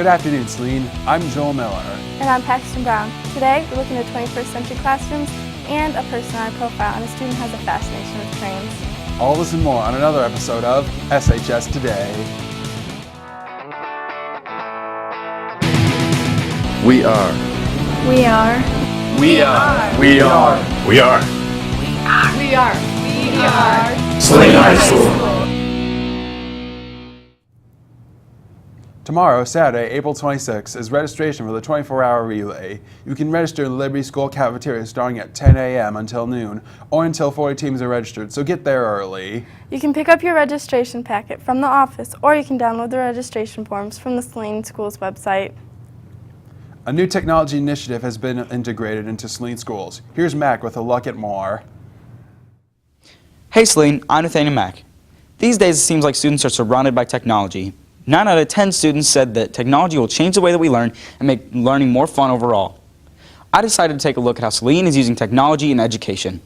Good afternoon, Saline. I'm Joel Miller. And I'm Paxton Brown. Today, we're looking at 21st century classrooms and a personality profile on a student who has a fascination with trains. All this and more on another episode of SHS Today. We are. We are. We are. We are. We are. We are. We are. Saline High School. Tomorrow, Saturday, April 26th, is registration for the 24-hour relay. You can register in the Liberty School cafeteria starting at 10 a.m. until noon, or until 40 teams are registered, so get there early. You can pick up your registration packet from the office, or you can download the registration forms from the Saline Schools website. A new technology initiative has been integrated into Saline Schools. Here's Mac with a look at more. Hey Saline, I'm Nathaniel Mack. These days it seems like students are surrounded by technology. 9 out of 10 students said that technology will change the way that we learn and make learning more fun overall. I decided to take a look at how Saline is using technology in education.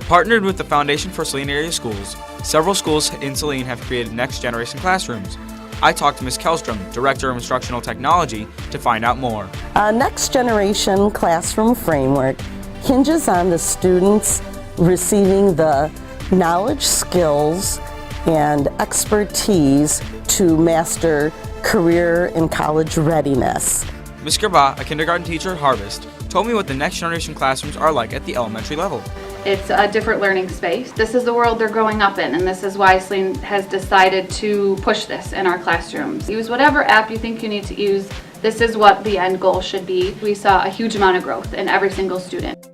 Partnered with the Foundation for Saline Area Schools, several schools in Saline have created next-generation classrooms. I talked to Ms. Kellstrom, Director of Instructional Technology, to find out more. A next-generation classroom framework hinges on the students receiving the knowledge, skills, and expertise to master career and college readiness. Ms. Gerba, a kindergarten teacher at Harvest, told me what the next generation classrooms are like at the elementary level. It's a different learning space. This is the world they're growing up in, and this is why Saline has decided to push this in our classrooms. Use whatever app you think you need to use. This is what the end goal should be. We saw a huge amount of growth in every single student.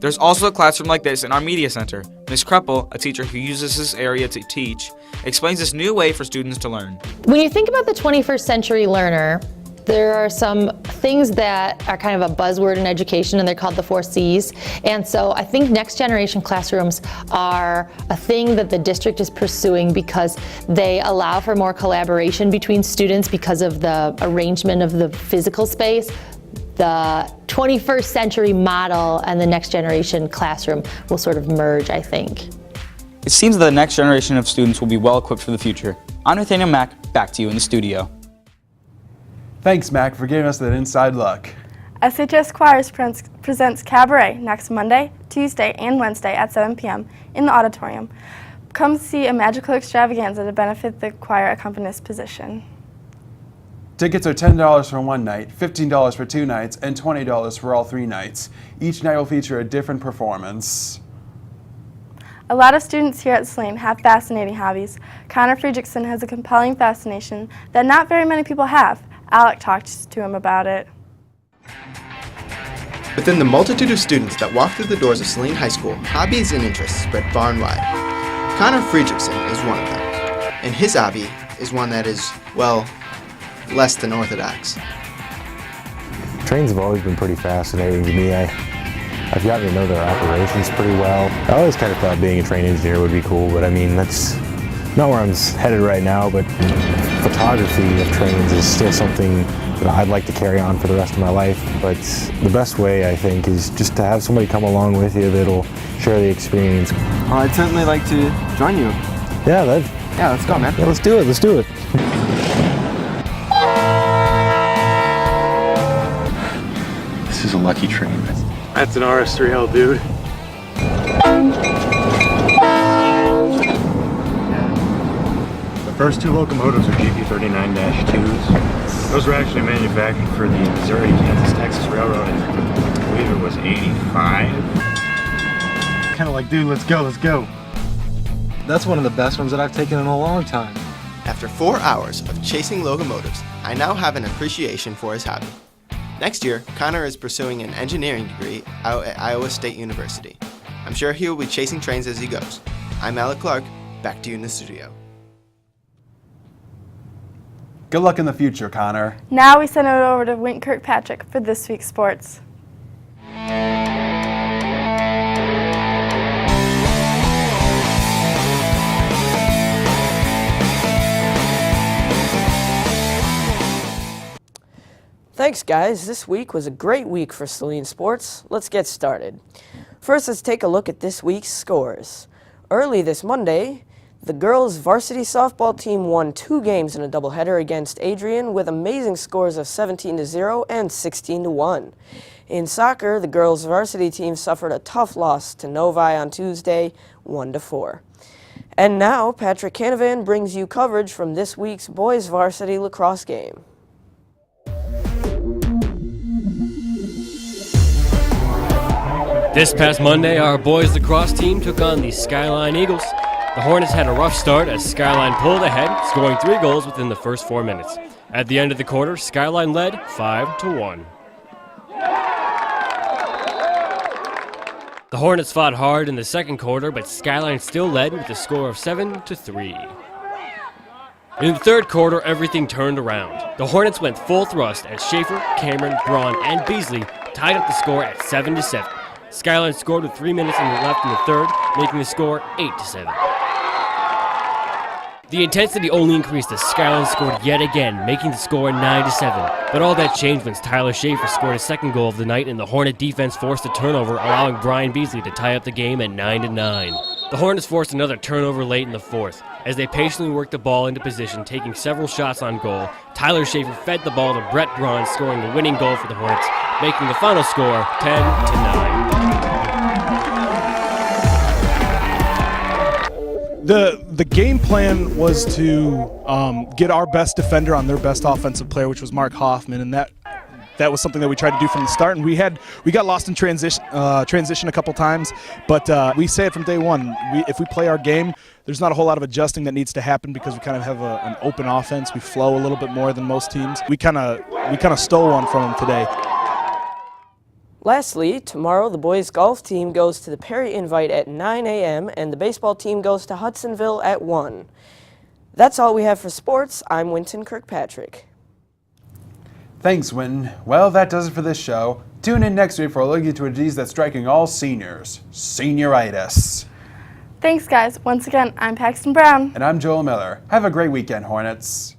There's also a classroom like this in our media center. Ms. Kreppel, a teacher who uses this area to teach, explains this new way for students to learn. When you think about the 21st century learner, there are some things that are kind of a buzzword in education, and they're called the 4 C's. And so I think next generation classrooms are a thing that the district is pursuing because they allow for more collaboration between students because of the arrangement of the physical space. The 21st century model and the next generation classroom will sort of merge, I think. It seems that the next generation of students will be well equipped for the future. I'm Nathaniel Mack, back to you in the studio. Thanks, Mac, for giving us that inside look. SHS Choirs presents Cabaret next Monday, Tuesday, and Wednesday at 7 p.m. in the auditorium. Come see a magical extravaganza to benefit the choir accompanist position. Tickets are $10 for one night, $15 for 2 nights, and $20 for all 3 nights. Each night will feature a different performance. A lot of students here at Saline have fascinating hobbies. Connor Fredrichsen has a compelling fascination that not very many people have. Alec talked to him about it. Within the multitude of students that walk through the doors of Saline High School, hobbies and interests spread far and wide. Connor Fredrichsen is one of them, and his hobby is one that is, well, less than orthodox. Trains have always been pretty fascinating to me. I've gotten to know their operations pretty well. I always kind of thought being a train engineer would be cool, but I mean, that's not where I'm headed right now, but photography of trains is still something that I'd like to carry on for the rest of my life. But the best way, I think, is just to have somebody come along with you that'll share the experience. Well, I'd certainly like to join you. Yeah, let's go, man. Yeah, let's do it. Let's do it. This is a lucky train. That's an RS3L, dude. The first 2 locomotives are GP39-2s. Those were actually manufactured for the Missouri, Kansas, Texas Railroad in, I believe it was 85. Kind of like, dude, let's go, let's go. That's one of the best ones that I've taken in a long time. After 4 hours of chasing locomotives, I now have an appreciation for his hobby. Next year, Connor is pursuing an engineering degree out at Iowa State University. I'm sure he will be chasing trains as he goes. I'm Alec Clark, back to you in the studio. Good luck in the future, Connor. Now we send it over to Wynton Kirkpatrick for this week's sports. Thanks, guys. This week was a great week for Saline sports. Let's get started. First, let's take a look at this week's scores. Early this Monday, The girls' varsity softball team won 2 games in a doubleheader against Adrian with amazing scores of 17-0 and 16-1. In soccer, the girls' varsity team suffered a tough loss to Novi on Tuesday, 1-4. And now, Patrick Canavan brings you coverage from this week's boys' varsity lacrosse game. This past Monday, our boys lacrosse team took on the Skyline Eagles. The Hornets had a rough start as Skyline pulled ahead, scoring 3 goals within the first 4 minutes. At the end of the quarter, Skyline led 5-1. The Hornets fought hard in the second quarter, but Skyline still led with a score of 7-3. In the third quarter, everything turned around. The Hornets went full thrust as Schaefer, Cameron, Braun, and Beasley tied up the score at 7-7. Skyline scored with 3 minutes left in the third, making the score 8-7. The intensity only increased as Skyline scored yet again, making the score 9-7. But all that changed when Tyler Schaefer scored his second goal of the night and the Hornet defense forced a turnover, allowing Brian Beasley to tie up the game at 9-9. The Hornets forced another turnover late in the fourth. As they patiently worked the ball into position, taking several shots on goal, Tyler Schaefer fed the ball to Brett Braun, scoring the winning goal for the Hornets, making the final score 10-9. The game plan was to get our best defender on their best offensive player, which was Mark Hoffman, and that was something that we tried to do from the start. And we got lost in transition a couple times, but we say it from day one. If we play our game, there's not a whole lot of adjusting that needs to happen because we kind of have an open offense. We flow a little bit more than most teams. We kind of stole one from them today. Lastly, tomorrow the boys golf team goes to the Perry Invite at 9 a.m. and the baseball team goes to Hudsonville at 1. That's all we have for sports. I'm Wynton Kirkpatrick. Thanks, Wynton. Well, that does it for this show. Tune in next week for a look into a disease that's striking all seniors, senioritis. Thanks, guys. Once again, I'm Paxton Brown. And I'm Joel Miller. Have a great weekend, Hornets.